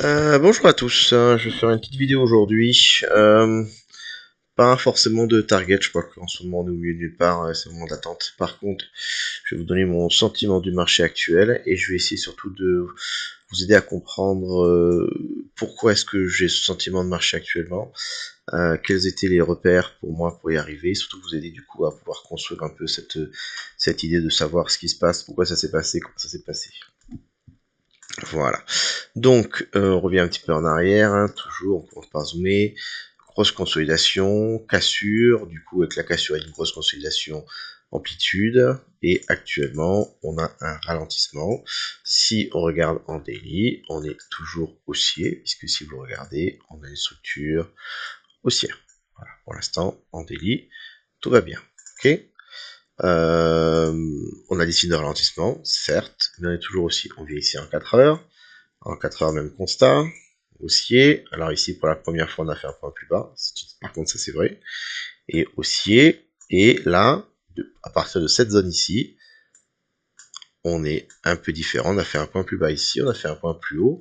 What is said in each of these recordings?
Bonjour à tous, je vais faire une petite vidéo aujourd'hui. Pas forcément de target, je crois qu'en ce moment on est au milieu de nulle part, c'est le moment d'attente. Par contre, je vais vous donner mon sentiment du marché actuel et je vais essayer surtout de vous aider à comprendre pourquoi est-ce que j'ai ce sentiment de marché actuellement, quels étaient les repères pour moi pour y arriver, et surtout vous aider du coup à pouvoir construire un peu cette idée de savoir ce qui se passe, pourquoi ça s'est passé, comment ça s'est passé. Voilà. Donc, on revient un petit peu en arrière, hein, toujours, on commence par zoomer. Grosse consolidation, cassure, du coup avec la cassure il y a une grosse consolidation amplitude, et actuellement on a un ralentissement. Si on regarde en daily, on est toujours haussier, puisque si vous regardez, on a une structure haussière. Voilà, pour l'instant, en daily, tout va bien. Ok. On a des signes de ralentissement, certes, mais on est toujours haussier. On vient ici en 4 heures. En 4 heures, même constat. Haussier. Alors ici, pour la première fois, on a fait un point plus bas. Par contre, ça c'est vrai. Et haussier. Et là, à partir de cette zone ici, on est un peu différent. On a fait un point plus bas ici, on a fait un point plus haut.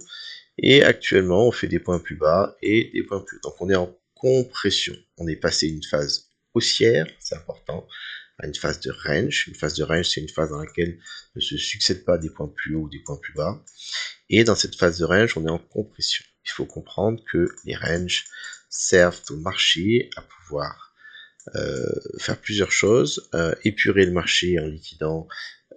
Et actuellement, on fait des points plus bas et des points plus hauts. Donc on est en compression. On est passé d'une phase haussière, c'est important, à une phase de range. Une phase de range, c'est une phase dans laquelle ne se succèdent pas des points plus hauts ou des points plus bas. Et dans cette phase de range, on est en compression. Il faut comprendre que les ranges servent au marché à pouvoir faire plusieurs choses. Épurer le marché en liquidant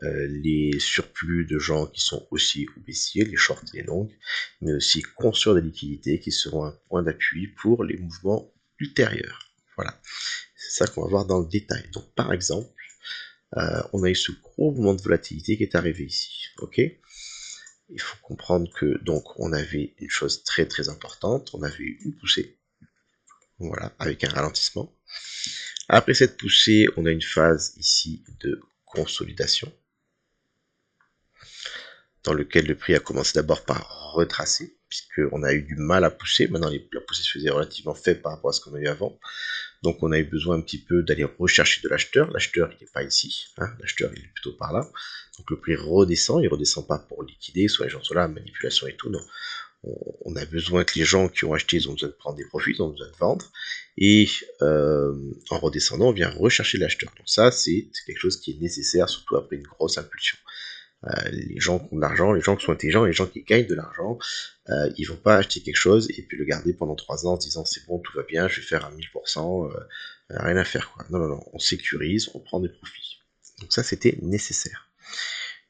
les surplus de gens qui sont haussiers ou baissiers, les shorts et les longues, mais aussi construire des liquidités qui seront un point d'appui pour les mouvements ultérieurs. Voilà, c'est ça qu'on va voir dans le détail. Donc par exemple, on a eu ce gros mouvement de volatilité qui est arrivé ici. Ok. Il faut comprendre que donc on avait une chose très très importante, on avait eu une poussée, voilà, avec un ralentissement. Après cette poussée, on a une phase ici de consolidation, dans lequel le prix a commencé d'abord par retracer, puisqu'on a eu du mal à pousser, maintenant la poussée se faisait relativement faible par rapport à ce qu'on a eu avant. Donc on a eu besoin un petit peu d'aller rechercher de l'acheteur. L'acheteur il n'est pas ici, hein. L'acheteur il est plutôt par là. Donc le prix redescend, il ne redescend pas pour liquider, soit les gens sont là, manipulation et tout, non. On a besoin que les gens qui ont acheté, ils ont besoin de prendre des profits, ils ont besoin de vendre. Et en redescendant, on vient rechercher l'acheteur. Donc ça, c'est quelque chose qui est nécessaire, surtout après une grosse impulsion. Les gens qui ont de l'argent, les gens qui sont intelligents, les gens qui gagnent de l'argent, ils vont pas acheter quelque chose et puis le garder pendant 3 ans en se disant c'est bon, tout va bien, je vais faire un 1000%, rien à faire quoi. Non, non, non, on sécurise, on prend des profits. Donc ça, c'était nécessaire.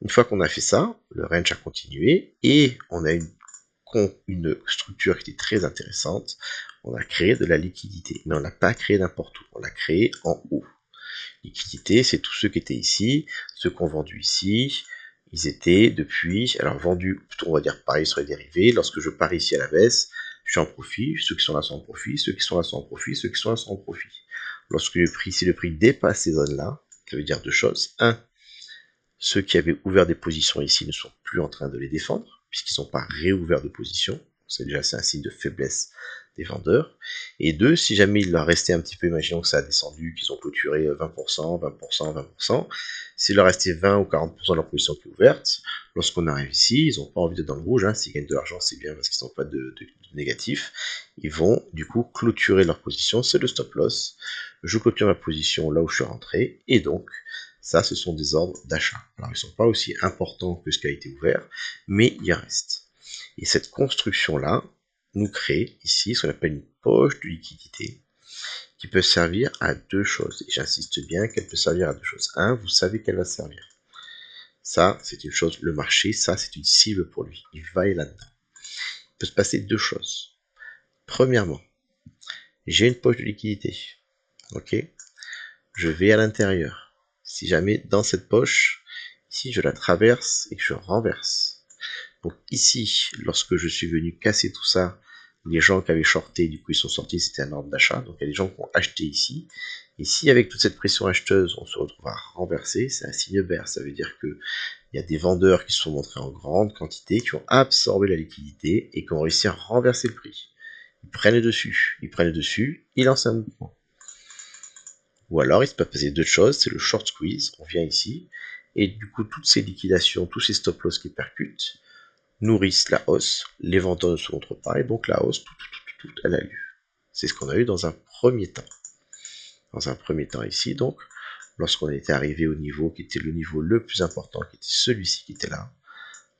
Une fois qu'on a fait ça, le range a continué et on a une structure qui était très intéressante. On a créé de la liquidité, mais on l'a pas créé n'importe où, on l'a créé en haut. Liquidité, c'est tous ceux qui étaient ici, ceux qui ont vendu ici, ils étaient depuis, alors vendus, plutôt on va dire pareil sur les dérivés, lorsque je parie ici à la baisse, je suis en profit, ceux qui sont là sont en profit, ceux qui sont là sont en profit, ceux qui sont là sont en profit. Lorsque si le prix dépasse ces zones-là, ça veut dire deux choses. Un, ceux qui avaient ouvert des positions ici ne sont plus en train de les défendre, puisqu'ils n'ont pas réouvert de position. C'est déjà un signe de faiblesse des vendeurs. Et deux, si jamais il leur restait un petit peu, imaginons que ça a descendu, qu'ils ont clôturé 20%, 20%, 20%, s'il leur restait 20 ou 40% de leur position qui est ouverte, lorsqu'on arrive ici, ils n'ont pas envie d'être dans le rouge, hein. S'ils gagnent de l'argent, c'est bien parce qu'ils n'ont pas de négatif. Ils vont du coup clôturer leur position, c'est le stop loss. Je clôture ma position là où je suis rentré, et donc ça, ce sont des ordres d'achat. Alors, ils ne sont pas aussi importants que ce qui a été ouvert, mais il reste. Et cette construction-là nous crée ici ce qu'on appelle une poche de liquidité qui peut servir à deux choses. Et j'insiste bien qu'elle peut servir à deux choses. Un, vous savez qu'elle va servir. Ça, c'est une chose. Le marché, ça, c'est une cible pour lui. Il va aller là-dedans. Il peut se passer deux choses. Premièrement, j'ai une poche de liquidité. Ok. Je vais à l'intérieur. Si jamais dans cette poche, ici je la traverse et que je renverse. Donc ici, lorsque je suis venu casser tout ça, les gens qui avaient shorté, du coup ils sont sortis, c'était un ordre d'achat. Donc il y a des gens qui ont acheté ici. Et si avec toute cette pression acheteuse, on se retrouve à renverser, c'est un signe vert. Ça veut dire que il y a des vendeurs qui se sont montrés en grande quantité, qui ont absorbé la liquidité et qui ont réussi à renverser le prix. Ils prennent le dessus, ils lancent un mouvement. Ou alors, il se peut passer deux choses, c'est le short squeeze, on vient ici, et du coup, toutes ces liquidations, tous ces stop loss qui percutent, nourrissent la hausse, les vendeurs ne se montrent pas, et donc la hausse, elle a lieu. C'est ce qu'on a eu dans un premier temps. Dans un premier temps ici, donc, lorsqu'on était arrivé au niveau qui était le niveau le plus important, qui était celui-ci qui était là,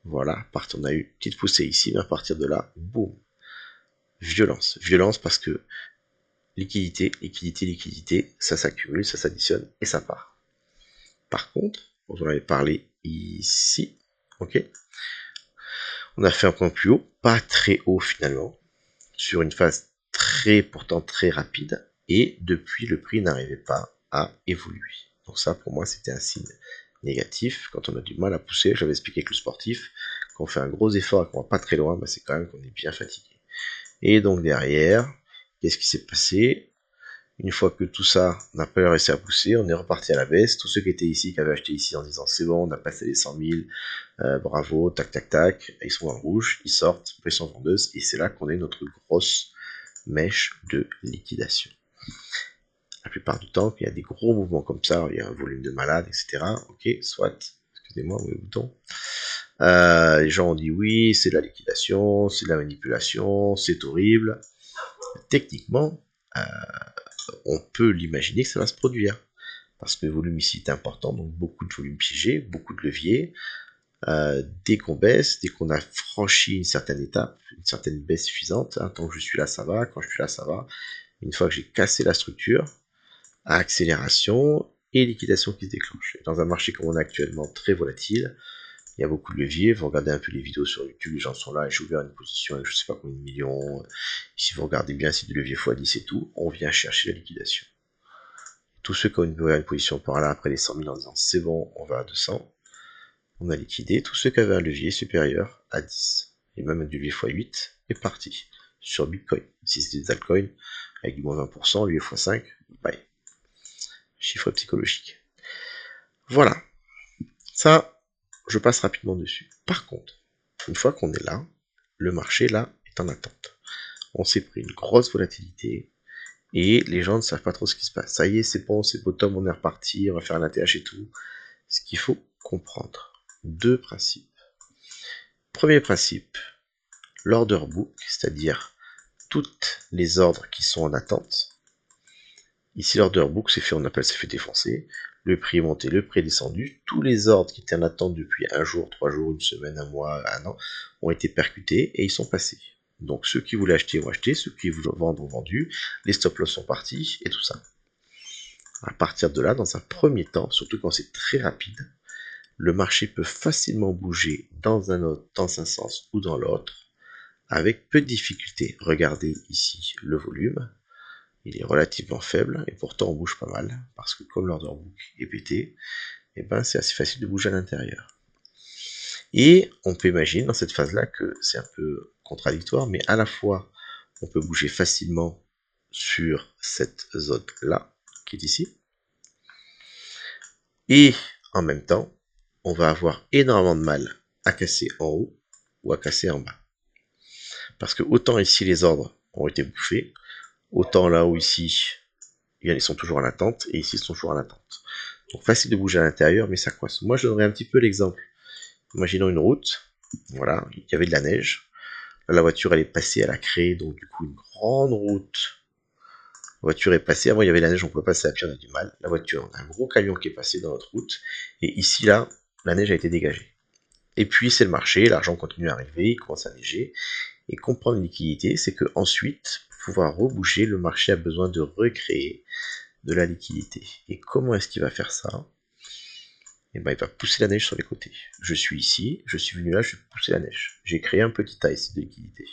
voilà, on a eu une petite poussée ici, mais à partir de là, boum, violence. Violence parce que liquidité, liquidité, liquidité, ça s'accumule, ça s'additionne et ça part. Par contre, on en avait parlé ici, ok, on a fait un point plus haut, pas très haut finalement, sur une phase pourtant très rapide, et depuis le prix n'arrivait pas à évoluer. Donc ça pour moi c'était un signe négatif. Quand on a du mal à pousser, j'avais expliqué que le sportif, quand on fait un gros effort et qu'on va pas très loin, bah c'est quand même qu'on est bien fatigué. Et donc derrière, qu'est-ce qui s'est passé? Une fois que tout ça n'a pas réussi à pousser, on est reparti à la baisse. Tous ceux qui étaient ici, qui avaient acheté ici en disant c'est bon, on a passé les 100 000, bravo, tac tac tac, ils sont en rouge, ils sortent, pression vendeuse, et c'est là qu'on a notre grosse mèche de liquidation. La plupart du temps, il y a des gros mouvements comme ça, il y a un volume de malade, etc. Ok, soit, excusez-moi, oui, bouton. Les gens ont dit oui, c'est de la liquidation, c'est de la manipulation, c'est horrible. Techniquement, on peut l'imaginer que ça va se produire. Parce que le volume ici est important, donc beaucoup de volume piégé, beaucoup de levier. Dès qu'on baisse, dès qu'on a franchi une certaine étape, une certaine baisse suffisante, hein, tant que je suis là, ça va, quand je suis là, ça va. Une fois que j'ai cassé la structure, accélération et liquidation qui se déclenche. Et dans un marché comme on a actuellement très volatile, il y a beaucoup de leviers. Vous regardez un peu les vidéos sur YouTube, les gens sont là, et j'ai ouvert une position avec je sais pas combien de millions. Si vous regardez bien, c'est du levier x10 et tout, on vient chercher la liquidation. Tous ceux qui ont une position par là après les 100 000 en disant c'est bon, on va à 200, on a liquidé. Tous ceux qui avaient un levier supérieur à 10, et même un levier x8, est parti sur Bitcoin. Si c'était des altcoins, avec du moins 20%, levier x5, bye. Chiffre psychologique. Voilà. Ça, je passe rapidement dessus. Par contre, une fois qu'on est là, le marché là est en attente. On s'est pris une grosse volatilité et les gens ne savent pas trop ce qui se passe. Ça y est, c'est bon, c'est bottom, on est reparti, on va faire un ATH et tout. Ce qu'il faut comprendre, deux principes. Premier principe, l'order book, c'est-à-dire toutes les ordres qui sont en attente. Ici, l'order book, c'est fait, on appelle ça fait défoncer. Le prix est monté, le prix est descendu. Tous les ordres qui étaient en attente depuis un jour, 3 jours, une semaine, un mois, un an, ont été percutés et ils sont passés. Donc ceux qui voulaient acheter ont acheté, ceux qui voulaient vendre ont vendu, les stop loss sont partis et tout ça. À partir de là, dans un premier temps, surtout quand c'est très rapide, le marché peut facilement bouger dans un sens ou dans l'autre, avec peu de difficulté. Regardez ici le volume. Il est relativement faible, et pourtant on bouge pas mal, parce que comme l'order book est pété, et ben c'est assez facile de bouger à l'intérieur. Et on peut imaginer dans cette phase-là que c'est un peu contradictoire, mais à la fois on peut bouger facilement sur cette zone-là, qui est ici, et en même temps, on va avoir énormément de mal à casser en haut ou à casser en bas. Parce que autant ici les ordres ont été bouffés, autant là où ici ils sont toujours en attente, et ici ils sont toujours en attente. Donc facile de bouger à l'intérieur, mais ça coince. Moi je donnerai un petit peu l'exemple. Imaginons une route, voilà, il y avait de la neige. Là, la voiture elle est passée, elle a créé donc du coup une grande route. La voiture est passée, avant il y avait la neige, on pouvait passer à pied, on a du mal. La voiture, on a un gros camion qui est passé dans notre route, et ici là, la neige a été dégagée. Et puis c'est le marché, l'argent continue à arriver, il commence à neiger. Et comprendre une liquidité, c'est que ensuite, pour pouvoir rebouger, le marché a besoin de recréer de la liquidité. Et comment est-ce qu'il va faire ça? Et ben, il va pousser la neige sur les côtés. Je suis ici, je suis venu là, je vais pousser la neige. J'ai créé un petit tas ici de liquidité.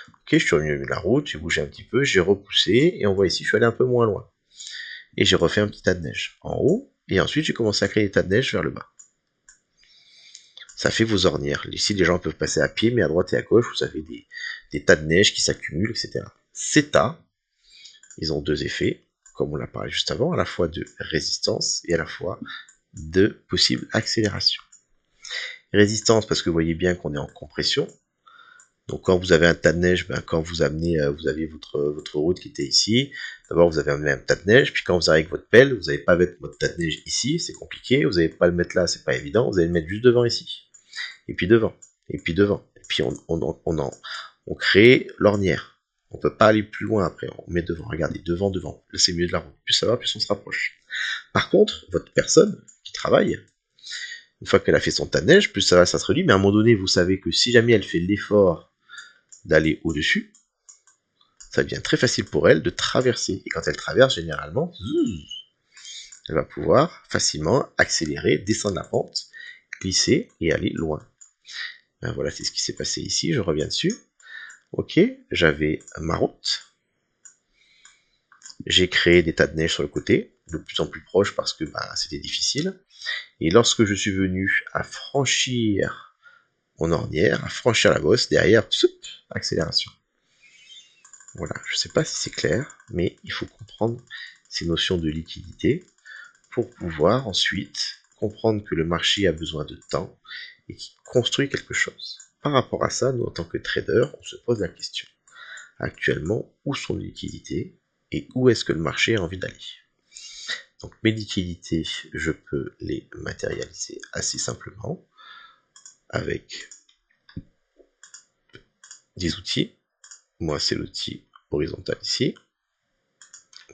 Ok, je suis revenu de la route, j'ai bougé un petit peu, j'ai repoussé, et on voit ici, je suis allé un peu moins loin. Et j'ai refait un petit tas de neige en haut, et ensuite j'ai commencé à créer des tas de neige vers le bas. Ça fait vos ornières. Ici, les gens peuvent passer à pied, mais à droite et à gauche, vous avez des tas de neige qui s'accumulent, etc. Ces tas, ils ont deux effets, comme on l'a parlé juste avant, à la fois de résistance et à la fois de possible accélération. Résistance, parce que vous voyez bien qu'on est en compression. Donc quand vous avez un tas de neige, ben, quand vous amenez, vous avez votre route qui était ici, d'abord vous avez amené un tas de neige, puis quand vous arrivez avec votre pelle, vous n'allez pas mettre votre tas de neige ici, c'est compliqué, vous n'allez pas le mettre là, c'est pas évident, vous allez le mettre juste devant ici. Et puis devant. et puis devant. Et puis on crée l'ornière. On peut pas aller plus loin après, on met devant, regardez, devant, devant. Là c'est mieux de la route. Plus ça va, plus on se rapproche. Par contre, votre personne qui travaille, une fois qu'elle a fait son tas de neige, plus ça va, ça se réduit, mais à un moment donné, vous savez que si jamais elle fait l'effort d'aller au-dessus, ça devient très facile pour elle de traverser. Et quand elle traverse, généralement, elle va pouvoir facilement accélérer, descendre la pente, glisser et aller loin. Ben voilà, c'est ce qui s'est passé ici, je reviens dessus. Ok, j'avais ma route. J'ai créé des tas de neige sur le côté, de plus en plus proche parce que c'était difficile. Et lorsque je suis venu à franchir mon ornière, à franchir la bosse, derrière, accélération. Voilà, je ne sais pas si c'est clair, mais il faut comprendre ces notions de liquidité pour pouvoir ensuite comprendre que le marché a besoin de temps et qu'il construit quelque chose. Par rapport à ça, nous, en tant que traders, on se pose la question. Actuellement, où sont les liquidités et où est-ce que le marché a envie d'aller? Donc mes liquidités, je peux les matérialiser assez simplement avec des outils. Moi, c'est l'outil horizontal ici.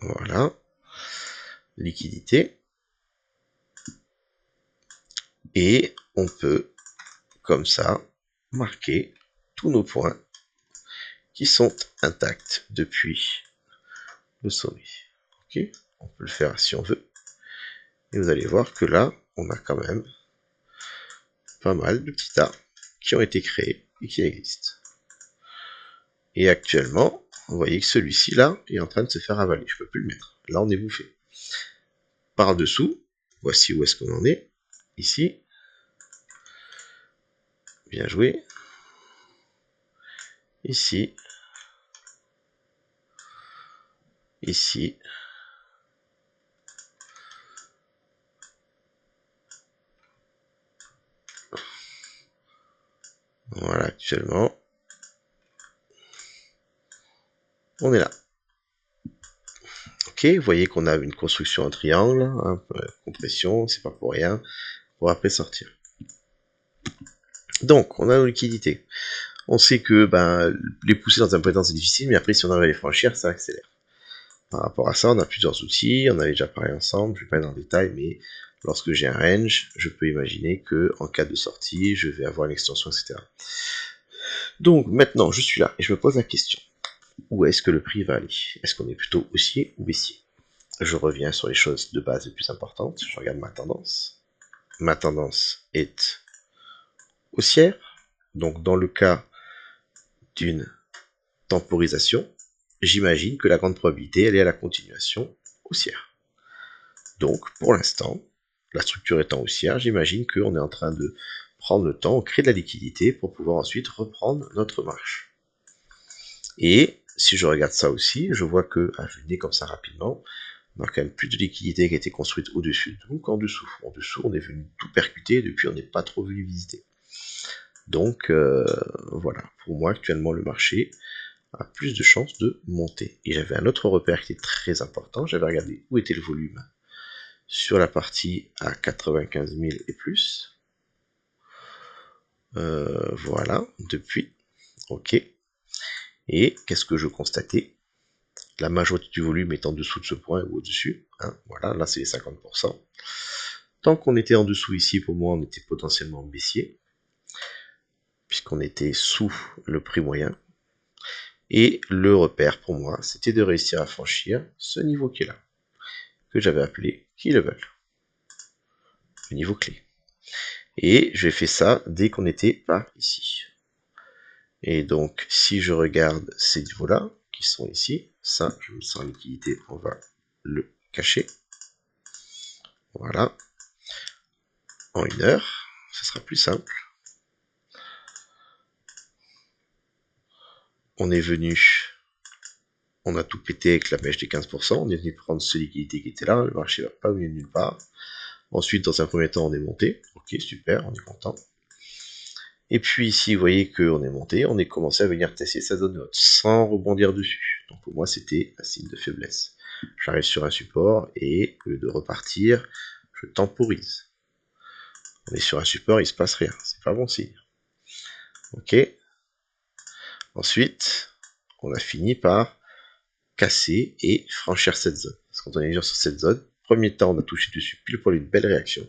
Voilà. Liquidité. Et on peut, comme ça, marquer tous nos points qui sont intacts depuis le sommet. Ok, on peut le faire si on veut. Et vous allez voir que là, on a quand même pas mal de petits tas qui ont été créés et qui existent. Et actuellement, vous voyez que celui-ci là est en train de se faire avaler. Je ne peux plus le mettre. Là, on est bouffé. Par-dessous, voici où est-ce qu'on en est. Ici. Bien joué. Ici. Ici. Voilà, actuellement. On est là. Ok, vous voyez qu'on a une construction en triangle, hein, compression, c'est pas pour rien, pour après sortir. Donc, on a nos liquidités. On sait que les pousser dans un premier temps c'est difficile, mais après si on arrive à les franchir, ça accélère. Par rapport à ça, on a plusieurs outils, on avait déjà parlé ensemble, je vais pas aller dans le détail, mais lorsque j'ai un range, je peux imaginer que en cas de sortie, je vais avoir une extension, etc. Donc maintenant, je suis là et je me pose la question. Où est-ce que le prix va aller? Est-ce qu'on est plutôt haussier ou baissier? Je reviens sur les choses de base les plus importantes. Je regarde ma tendance. Ma tendance est haussière. Donc dans le cas d'une temporisation, j'imagine que la grande probabilité elle est à la continuation haussière. Donc pour l'instant, la structure étant haussière, j'imagine qu'on est en train de prendre le temps, on crée de la liquidité pour pouvoir ensuite reprendre notre marche. Et si je regarde ça aussi, je vois que, à vue de nez comme ça rapidement, on a quand même plus de liquidité qui a été construite au-dessus de nous qu'en dessous. En dessous, on est venu tout percuter, et depuis on n'est pas trop venu visiter. Donc voilà, pour moi actuellement le marché a plus de chances de monter. Et j'avais un autre repère qui était très important, j'avais regardé où était le volume sur la partie à 95 000 et plus. Voilà, depuis, ok. Et qu'est-ce que je constatais? La majorité du volume est en dessous de ce point ou au-dessus. Hein, voilà, là c'est les 50%. Tant qu'on était en dessous ici, pour moi, on était potentiellement baissier, puisqu'on était sous le prix moyen. Et le repère pour moi, c'était de réussir à franchir ce niveau qui est là, que j'avais appelé Key Level, le niveau clé. Et j'ai fait ça dès qu'on était par ici. Et donc, si je regarde ces niveaux-là, qui sont ici, ça, je me sens en liquidité, on va le cacher. Voilà. En 1 heure, ce sera plus simple. On est venu, on a tout pété avec la mèche des 15%, on est venu prendre ce liquidité qui était là, le marché va pas venir nulle part. Ensuite, dans un premier temps, on est monté, ok, super, on est content. Et puis ici, vous voyez qu'on est monté, on est commencé à venir tester sa zone haute, sans rebondir dessus. Donc pour moi, c'était un signe de faiblesse. J'arrive sur un support, et au lieu de repartir, je temporise. On est sur un support, il se passe rien, c'est pas bon signe. Ok. Ensuite, on a fini par casser et franchir cette zone. Parce que quand on est sur cette zone, premier temps, on a touché dessus pile poil une belle réaction.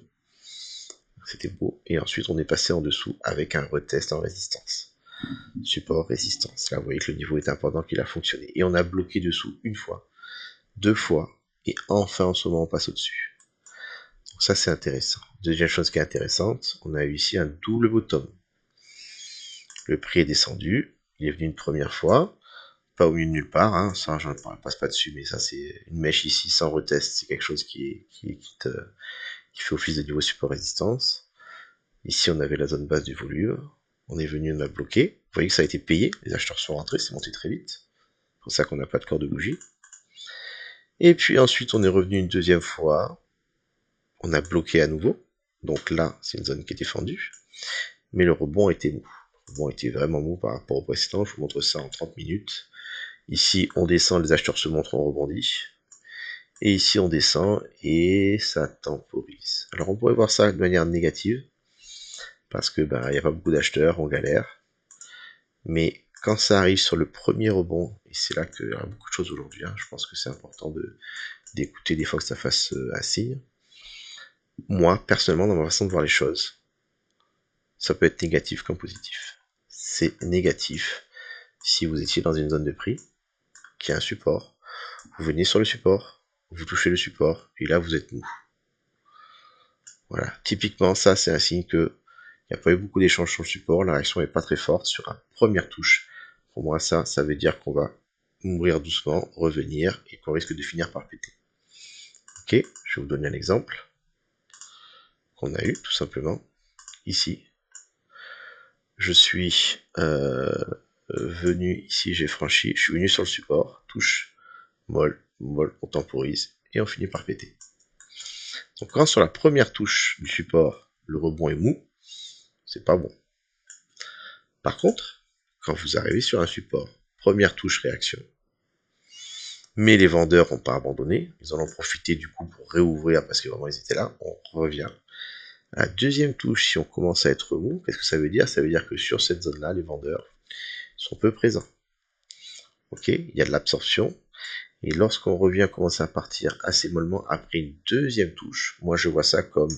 C'était beau. Et ensuite, on est passé en dessous avec un retest en résistance. Support, résistance. Là, vous voyez que le niveau est important, qu'il a fonctionné. Et on a bloqué dessous une fois, deux fois, et enfin, en ce moment, on passe au-dessus. Donc ça, c'est intéressant. Deuxième chose qui est intéressante, on a eu ici un double bottom. Le prix est descendu, il est venu une première fois, pas au milieu de nulle part, hein, ça je ne passe pas dessus, mais ça c'est une mèche ici sans retest, c'est quelque chose qui fait office de niveau support résistance. Ici on avait la zone basse du volume, on est venu, on a bloqué, vous voyez que ça a été payé, les acheteurs sont rentrés, c'est monté très vite, c'est pour ça qu'on n'a pas de corps de bougie. Et puis ensuite on est revenu une deuxième fois, on a bloqué à nouveau, donc là c'est une zone qui est défendue, mais le rebond était mou. Le rebond était vraiment mou par rapport au précédent, je vous montre ça en 30 minutes. Ici, on descend, les acheteurs se montrent, on rebondit. Et ici, on descend et ça temporise. Alors, on pourrait voir ça de manière négative, parce que il n'y a pas beaucoup d'acheteurs, on galère. Mais quand ça arrive sur le premier rebond, et c'est là qu'il y a beaucoup de choses aujourd'hui, hein, je pense que c'est important d'écouter des fois que ça fasse un signe. Moi, personnellement, dans ma façon de voir les choses, ça peut être négatif comme positif. C'est négatif si vous étiez dans une zone de prix qui a un support, vous venez sur le support, vous touchez le support, et là vous êtes mou. Voilà, typiquement ça c'est un signe que il n'y a pas eu beaucoup d'échanges sur le support, la réaction n'est pas très forte sur la première touche. Pour moi ça veut dire qu'on va mourir doucement, revenir, et qu'on risque de finir par péter. Ok, je vais vous donner un exemple qu'on a eu tout simplement ici. Je suis venu ici, j'ai franchi, je suis venu sur le support, touche, molle, on temporise, et on finit par péter. Donc quand sur la première touche du support, le rebond est mou, c'est pas bon. Par contre, quand vous arrivez sur un support, première touche réaction, mais les vendeurs n'ont pas abandonné, ils en ont profité du coup pour réouvrir parce que vraiment ils étaient là, on revient. À la deuxième touche, si on commence à être mou, qu'est-ce que ça veut dire? Ça veut dire que sur cette zone-là, les vendeurs sont peu présents. Ok, il y a de l'absorption, et lorsqu'on revient commencer à partir assez mollement après une deuxième touche, moi je vois ça comme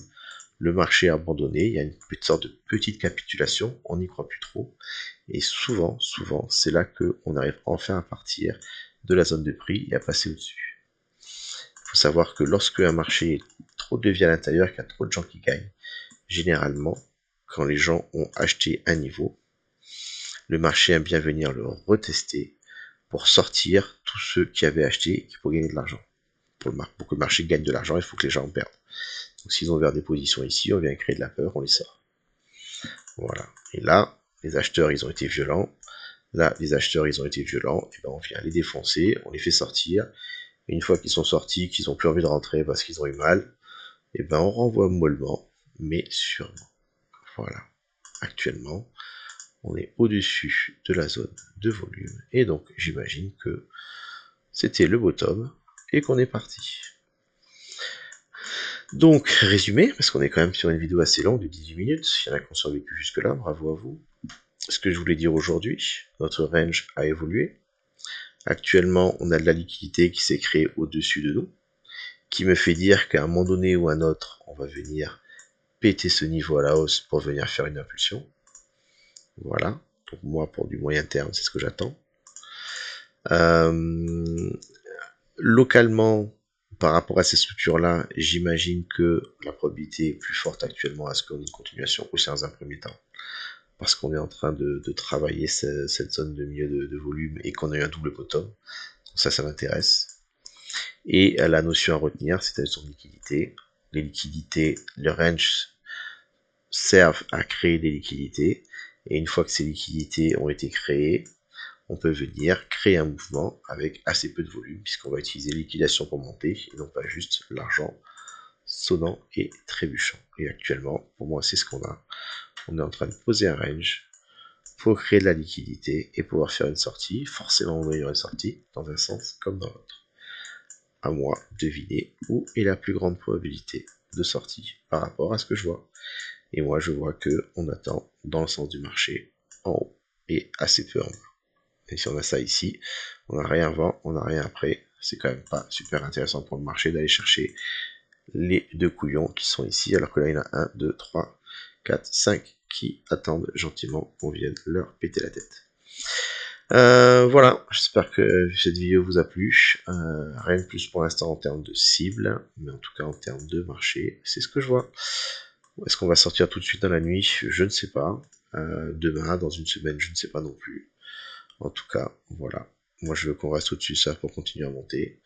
le marché abandonné, il y a une sorte de petite capitulation, on n'y croit plus trop, et souvent, c'est là qu'on arrive enfin à partir de la zone de prix et à passer au-dessus. Il faut savoir que lorsque un marché est trop de vie à l'intérieur, qu'il y a trop de gens qui gagnent, généralement, quand les gens ont acheté un niveau, le marché aime bien venir le retester pour sortir tous ceux qui avaient acheté et pour gagner de l'argent. Pour que le marché gagne de l'argent, il faut que les gens en perdent. Donc s'ils ont ouvert des positions ici, on vient créer de la peur, on les sort. Voilà. Et là, les acheteurs, ils ont été violents. Là, les acheteurs, ils ont été violents. Et ben, on vient les défoncer, on les fait sortir. Et une fois qu'ils sont sortis, qu'ils n'ont plus envie de rentrer parce qu'ils ont eu mal, et ben, on renvoie mollement, mais sûrement. Voilà. Actuellement, on est au-dessus de la zone de volume. Et donc, j'imagine que c'était le bottom et qu'on est parti. Donc, résumé, parce qu'on est quand même sur une vidéo assez longue de 18 minutes. Il y en a qui ont survécu jusque-là, bravo à vous. Ce que je voulais dire aujourd'hui, notre range a évolué. Actuellement, on a de la liquidité qui s'est créée au-dessus de nous, qui me fait dire qu'à un moment donné ou un autre, on va venir péter ce niveau à la hausse pour venir faire une impulsion. Voilà. Donc moi, pour du moyen terme, c'est ce que j'attends. Localement, par rapport à ces structures-là, j'imagine que la probabilité est plus forte actuellement à ce qu'on ait une continuation aussi dans un premier temps. Parce qu'on est en train de travailler cette zone de milieu de volume et qu'on a eu un double bottom. Donc ça m'intéresse. Et la notion à retenir, c'est la notion de liquidité. Les liquidités, le range servent à créer des liquidités. Et une fois que ces liquidités ont été créées, on peut venir créer un mouvement avec assez peu de volume, puisqu'on va utiliser liquidation pour monter, et non pas juste l'argent sonnant et trébuchant. Et actuellement, pour moi, c'est ce qu'on a. On est en train de poser un range pour créer de la liquidité et pouvoir faire une sortie. Forcément, on va y avoir une sortie dans un sens comme dans l'autre. À moi de deviner où est la plus grande probabilité de sortie par rapport à ce que je vois. Et moi, je vois que on attend dans le sens du marché en haut et assez peu en bas. Et si on a ça ici, on n'a rien avant, on n'a rien après. C'est quand même pas super intéressant pour le marché d'aller chercher les deux couillons qui sont ici, alors que là il y en a 1, 2, 3, 4, 5 qui attendent gentiment qu'on vienne leur péter la tête. Voilà, j'espère que cette vidéo vous a plu. Rien de plus pour l'instant en termes de cible, mais en tout cas en termes de marché, c'est ce que je vois. Est-ce qu'on va sortir tout de suite dans la nuit? Je ne sais pas. Demain, dans une semaine, je ne sais pas non plus. En tout cas, voilà. Moi, je veux qu'on reste au-dessus de ça pour continuer à monter.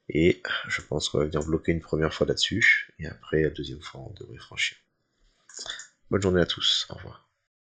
Et je pense qu'on va venir bloquer une première fois là-dessus. Et après, la deuxième fois, on devrait franchir. Bonne journée à tous. Au revoir.